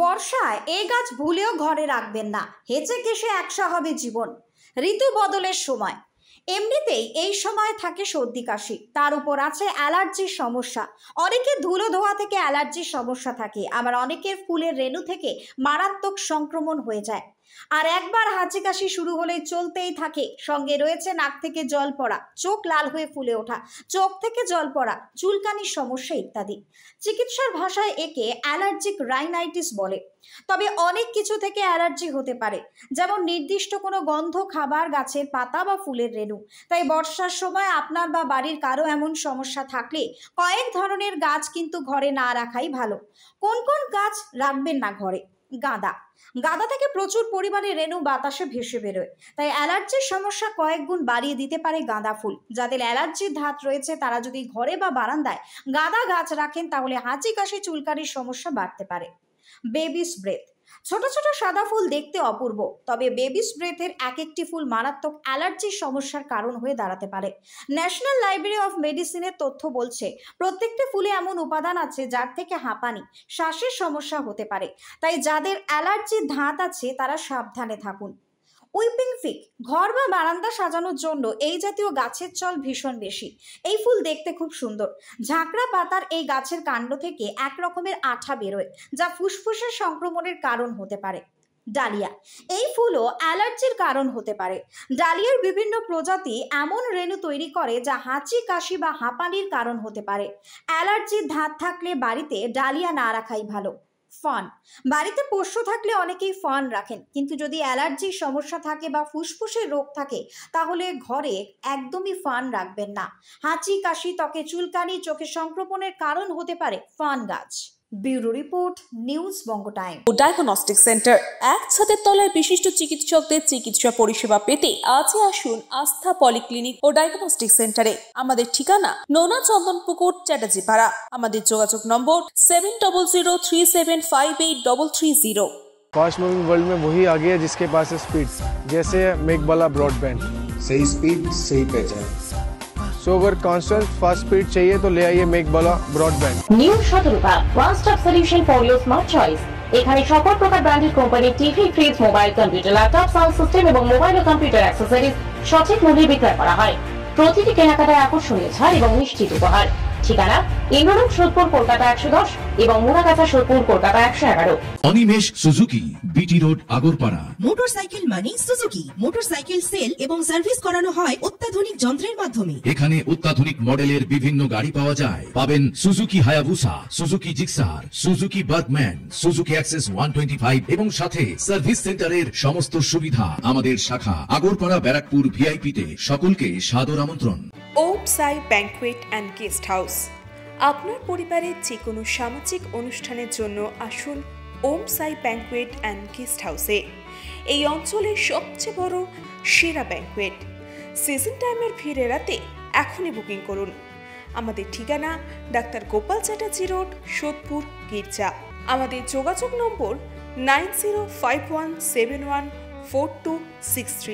বর্ষায় এই গাছ ভুলেও ঘরে রাখবেন না, হেঁচে কেশে একসা হবে জীবন। ঋতু বদলের সময়, এমনিতেই এই সময় থাকে সর্দি কাশি, তার উপর আছে অ্যালার্জির সমস্যা। অনেকের ধুলো ধোয়া থেকে অ্যালার্জির সমস্যা থাকে, আবার অনেকের ফুলের রেণু থেকে মারাত্মক সংক্রমণ হয়ে যায়। আর একবার হাঁচি কাশি শুরু হলে চলতেই থাকে, সঙ্গে রয়েছে নাক থেকে জল পড়া, চোখ লাল হয়ে ফুলে ওঠা, চোখ থেকে জল পড়া, চুলকানির সমস্যা ইত্যাদি। চিকিৎসার ভাষায় একে অ্যালার্জিক রাইনাইটিস বলে। তবে অনেক কিছু থেকে অ্যালার্জি হতে পারে, যেমন নির্দিষ্ট কোনো গন্ধ, খাবার, গাছের পাতা বা ফুলের রেণু। তাই বর্ষার সময় আপনার বা বাড়ির কারো এমন সমস্যা থাকলে কয়েক ধরনের গাছ কিন্তু ঘরে না রাখাই ভালো। কোন কোন গাছ রাখবেন না ঘরে? গাঁদা। গাঁদা থেকে প্রচুর পরিমাণে রেণু বাতাসে ভেসে বেরোয়, তাই অ্যালার্জির সমস্যা কয়েক গুণ বাড়িয়ে দিতে পারে গাঁদা ফুল। যাদের অ্যালার্জির ধাত রয়েছে তারা যদি ঘরে বা বারান্দায় গাঁদা গাছ রাখেন তাহলে হাঁচি কাশি চুলকানির সমস্যা বাড়তে পারে। Baby's breath. ছোট ছোট সাদা ফুল দেখতে অপূর্ব, তবে বেবিস ব্রেথের এক একটি ফুল মারাত্মক অ্যালার্জির সমস্যার কারণ হয়ে দাঁড়াতে পারে। ন্যাশনাল লাইব্রেরি অফ মেডিসিনের তথ্য বলছে প্রত্যেকটি ফুলে এমন উপাদান আছে যার থেকে হাঁপানি, শ্বাসের সমস্যা হতে পারে। তাই যাদের অ্যালার্জির ধাত আছে তারা সাবধানে থাকুন। Weeping fig. ঘর বা বারান্দা সাজানোর জন্য এই জাতীয় গাছের চল ভীষণ বেশি। এই ফুল দেখতে খুব সুন্দর। ঝাঁকড়া পাতার এই গাছের কাণ্ড থেকে এক রকমের আঠা বেরোয়, যা ফুসফুসের সংক্রমণের কারণ হতে পারে। ডালিয়া। এই ফুলও অ্যালার্জির কারণ হতে পারে। ডালিয়ার বিভিন্ন প্রজাতি এমন রেণু তৈরি করে যা হাঁচি কাশি বা হাঁপানির কারণ হতে পারে। অ্যালার্জির ধাত থাকলে বাড়িতে ডালিয়া না রাখাই ভালো। ফান। বাড়িতে পোষ্য থাকলে অনেকেই ফান রাখেন, কিন্তু যদি অ্যালার্জির সমস্যা থাকে বা ফুসফুসের রোগ থাকে তাহলে ঘরে একদমই ফান রাখবেন না। হাঁচি কাশি, ত্বকে চুলকানি, চোখে সংক্রমণের কারণ হতে পারে ফান গাছ। ব্যুরো রিপোর্ট, নিউজ বঙ্গ টাইম। ডায়াগনস্টিক সেন্টার, এক ছাদের তলায় বিশিষ্ট চিকিৎসকদের চিকিৎসা পরিষেবা পেতে আজই আসুন আস্থা পলিক্লিনিক ও ডায়াগনস্টিক সেন্টারে। আমাদের ঠিকানা নোনা চন্দনপুকুর, চ্যাটার্জিপাড়া। আমাদের যোগাযোগ নম্বর 7003758330। फास्ट मूविंग वर्ल्ड में वही आगे है जिसके पास है स्पीड, जैसे मेघबाला ब्रॉडबैंड। सही स्पीड, सही पहचान। सो अगर कांस्टेंट फास्ट स्पीड चाहिए तो ले आइए Meghbala broadband. New Shatarupa one stop solution for your smart choice. এখানে সকল প্রকার ব্র্যান্ডেড কোম্পানির TV, fridge, mobile, computer, laptop, sound system এবং মোবাইল ও কম্পিউটার অ্যাক্সেসরিজ সঠিক মূল্যে বিক্রয় করা হয়। প্রতিটি কেনাকাটায় আকর্ষণীয় ছাড় এবং নিশ্চিত উপহার। ঠিকানা ইন্দ্রনগর, সোদপুর, কলকাতা 110 এবং Muragachha, Sodepur, Kolkata 111। Animesh Suzuki, BT road, Agarpara. Motorcycle মানে সুজুকি। মোটরসাইকেল সেল এবং সার্ভিস করানো হয় অত্যাধুনিক যন্ত্রের মাধ্যমে। এখানে অত্যাধুনিক মডেলের বিভিন্ন গাড়ি পাওয়া যায়। পাবেন Suzuki Hayabusa, Suzuki Gixxer, Suzuki Bergman, Suzuki access 125 এবং সাথে সার্ভিস সেন্টারের সমস্ত সুবিধা। আমাদের শাখা আগরপাড়া, ব্যারাকপুর ভিআইপি তে। সকলকে সাদর আমন্ত্রণ। ওম সাই ব্যাংকুয়েট অ্যান্ড গেস্ট হাউস। আপনার পরিবারের যে কোনো সামাজিক অনুষ্ঠানের জন্য আসুন ওম সাই ব্যাংকুয়েট অ্যান্ড গেস্ট হাউসে। এই অঞ্চলের সবচেয়ে বড় সেরা ব্যাংকুয়েট। সিজন টাইমের ভিড় এড়াতে এখনই বুকিং করুন। আমাদের ঠিকানা ডাক্তার গোপাল চ্যাটার্জি রোড, সোদপুর, গির্জা। আমাদের যোগাযোগ নম্বর 9051714263।